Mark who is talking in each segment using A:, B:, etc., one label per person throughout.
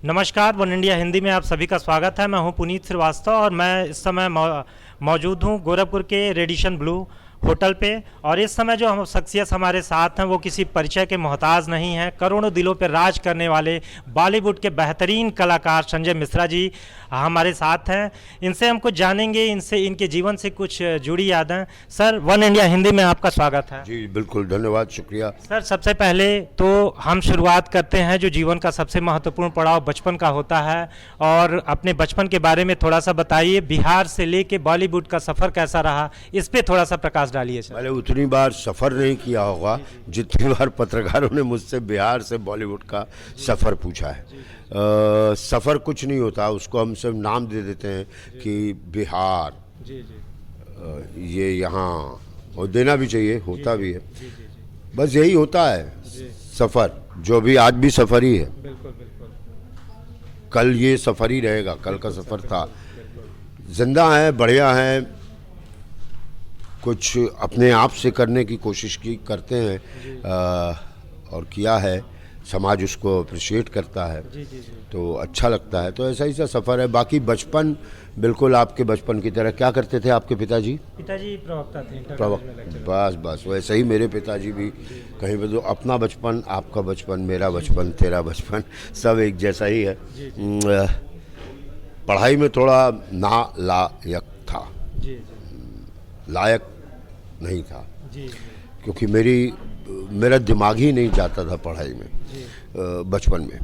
A: नमस्कार, one India Hindi में आप सभी का स्वागत है। मैं हूं पुनीत श्रीवास्तव और मैं इस समय मौजूद हूं गोरखपुर के रेडिशन ब्लू होटल पे। और इस समय जो हम शख्सियत हमारे साथ हैं वो किसी परिचय के मोहताज नहीं हैं। करोड़ों दिलों पर राज करने वाले बॉलीवुड के बेहतरीन कलाकार संजय मिश्रा जी हमारे साथ हैं। इनसे हम कुछ जानेंगे, इनके जीवन से कुछ जुड़ी यादें। सर, वन इंडिया हिंदी में आपका स्वागत है।
B: जी बिल्कुल, धन्यवाद, शुक्रिया।
A: सर, सबसे पहले तो हम शुरुआत करते हैं जो जीवन का सबसे महत्वपूर्ण पड़ाव बचपन का होता है, और अपने बचपन के बारे में थोड़ा सा बताइए। बिहार से लेके बॉलीवुड का सफ़र कैसा रहा, इस पे थोड़ा सा प्रकाश डालिए सर।
B: मैंने उतनी बार सफ़र नहीं किया होगा जितनी बार पत्रकारों ने मुझसे बिहार से बॉलीवुड का सफ़र पूछा है। सफ़र कुछ नहीं होता, उसको हम सिर्फ नाम दे देते हैं कि बिहार। ये यहाँ, और देना भी चाहिए, होता भी है। बस यही होता है सफ़र, जो भी आज भी सफ़र ही है। कल ये सफ़र ही रहेगा, कल का सफ़र था। जिंदा है, बढ़िया है, कुछ अपने आप से करने की कोशिश की करते हैं और किया है। समाज उसको अप्रिशिएट करता है तो अच्छा लगता है। तो ऐसा ही सा सफ़र है। बाकी बचपन बिल्कुल आपके बचपन की तरह। क्या करते थे आपके पिताजी?
A: पिताजी प्रवक्ता थे,
B: बस वैसे ही मेरे पिताजी भी। कहीं पे तो अपना बचपन, आपका बचपन, मेरा बचपन, तेरा बचपन, सब एक जैसा ही है। पढ़ाई में थोड़ा नालायक था, लायक नहीं था, क्योंकि मेरा दिमाग ही नहीं जाता था पढ़ाई में। बचपन में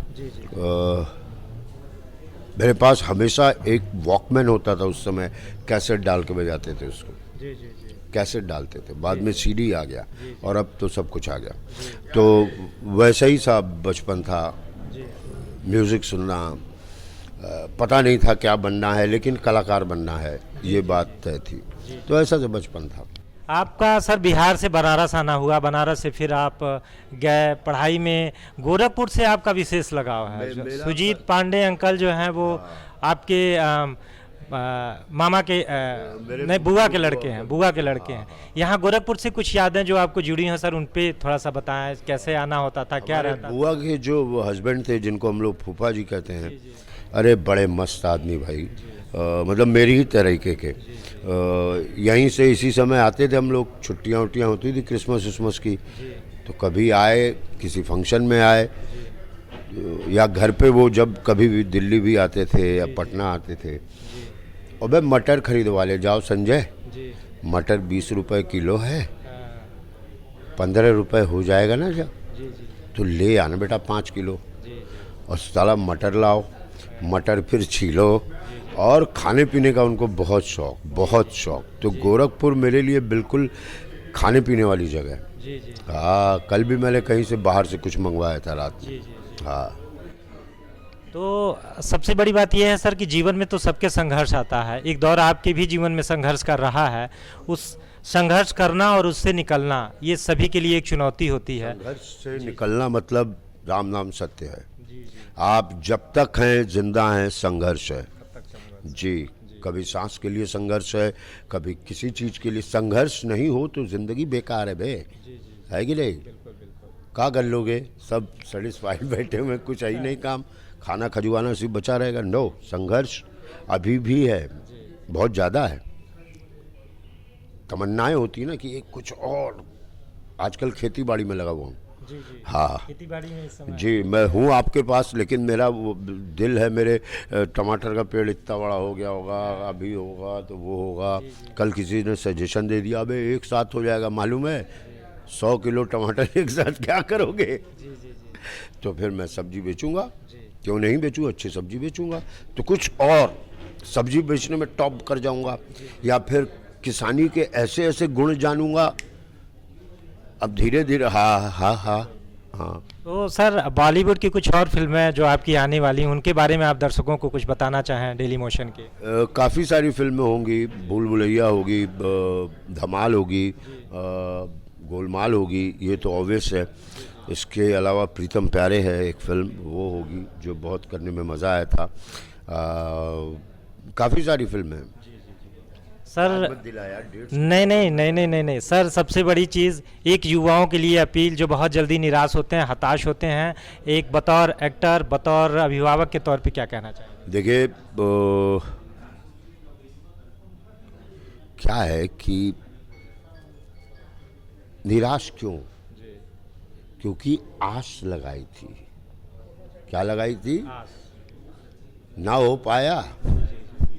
B: मेरे पास हमेशा एक वॉकमैन होता था। उस समय कैसेट डाल के बजाते थे उसको, कैसेट डालते थे। बाद में सीडी आ गया और अब तो सब कुछ आ गया। तो वैसा ही सा बचपन था। म्यूज़िक सुनना, पता नहीं था क्या बनना है, लेकिन कलाकार बनना है, ये बात तय थी। तो ऐसा जो बचपन था।
A: आपका सर बिहार से बनारस आना हुआ, बनारस से फिर आप गए पढ़ाई में। गोरखपुर से आपका विशेष लगाव है। सुजीत पांडे अंकल जो हैं वो आपके मामा के नहीं, बुआ के लड़के हैं, बुआ के लड़के हैं। यहाँ गोरखपुर से कुछ यादें जो आपको जुड़ी हैं सर, उन पे थोड़ा सा बताएं। कैसे आना होता था, क्या रहता?
B: बुआ के जो हस्बैंड थे, जिनको हम लोग फूफा जी कहते हैं, अरे बड़े मस्त आदमी भाई। मतलब मेरी ही तरीके के। यहीं से इसी समय आते थे हम लोग। छुट्टियाँ उट्टियाँ होती थी क्रिसमस विस्मस की, तो कभी आए, किसी फंक्शन में आए, या घर पे वो जब कभी भी दिल्ली भी आते थे या पटना आते थे। और भाई मटर खरीदवा ले जाओ संजय, मटर 20 रुपए किलो है, 15 रुपए हो जाएगा ना जब, तो ले आना बेटा 5 किलो। और साला मटर लाओ, मटर फिर छीलो। और खाने पीने का उनको बहुत शौक, बहुत शौक। तो गोरखपुर मेरे लिए बिल्कुल खाने पीने वाली जगह है। हाँ, कल भी मैंने कहीं से बाहर से कुछ मंगवाया था रात में। हाँ।
A: तो सबसे बड़ी बात यह है सर कि जीवन में तो सबके संघर्ष आता है। एक दौर आपके भी जीवन में संघर्ष कर रहा है। उस संघर्ष करना और उससे निकलना, ये सभी के लिए एक चुनौती होती है।
B: संघर्ष से निकलना मतलब राम नाम सत्य है। आप जब तक हैं, जिंदा हैं, संघर्ष है जी। कभी सांस के लिए संघर्ष है, कभी किसी चीज़ के लिए। संघर्ष नहीं हो तो जिंदगी बेकार है बे, है कि नहीं? क्या कर लोगे? सब सेटिस्फाइड बैठे हुए, कुछ है ही नहीं काम, खाना खजुआना सिर्फ बचा रहेगा। नो, संघर्ष अभी भी है, बहुत ज़्यादा है। तमन्नाएं होती है ना कि एक कुछ और। आजकल खेती बाड़ी में लगा हुआ हूँ। हाँ
A: खेती-बाड़ी में इस समय
B: जी, मैं हूँ आपके पास, लेकिन मेरा वो दिल है, मेरे टमाटर का पेड़ इतना बड़ा हो गया होगा, अभी होगा तो वो होगा। कल किसी ने सजेशन दे दिया, अबे एक साथ हो जाएगा, मालूम है 100 किलो टमाटर एक साथ क्या करोगे? तो फिर मैं सब्जी बेचूंगा, क्यों नहीं बेचूँ, अच्छी सब्जी बेचूंगा। तो कुछ और सब्जी बेचने में टॉप कर जाऊंगा, या फिर किसानी के ऐसे ऐसे गुण जानूंगा। अब धीरे धीरे। हाँ।
A: तो सर, बॉलीवुड की कुछ और फिल्में जो आपकी आने वाली हैं, उनके बारे में आप दर्शकों को कुछ बताना चाहें डेली मोशन के?
B: काफ़ी सारी फिल्में होंगी। भूल भुलैया होगी, धमाल होगी, गोलमाल होगी, ये तो ऑब्वियस है। इसके अलावा प्रीतम प्यारे है एक फिल्म, वो होगी जो बहुत करने में मज़ा आया था। काफ़ी सारी फिल्में हैं।
A: सर
B: मत दिलाया 150।
A: नहीं नहीं नहीं नहीं नहीं नहीं सर, सबसे बड़ी चीज़ एक युवाओं के लिए अपील जो बहुत जल्दी निराश होते हैं, हताश होते हैं, एक बतौर एक्टर, बतौर अभिभावक के तौर पे क्या कहना चाहेंगे?
B: देखिए क्या है कि निराश क्यों? क्योंकि आस लगाई थी। क्या लगाई थी? ना हो पाया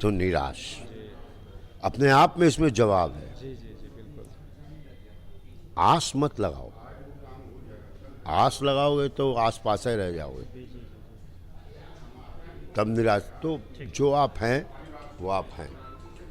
B: तो निराश। अपने आप में इसमें जवाब है। आस मत लगाओ। आस लगाओगे तो आस पास ही रह जाओगे, तब निराश। तो जो आप हैं वो आप हैं।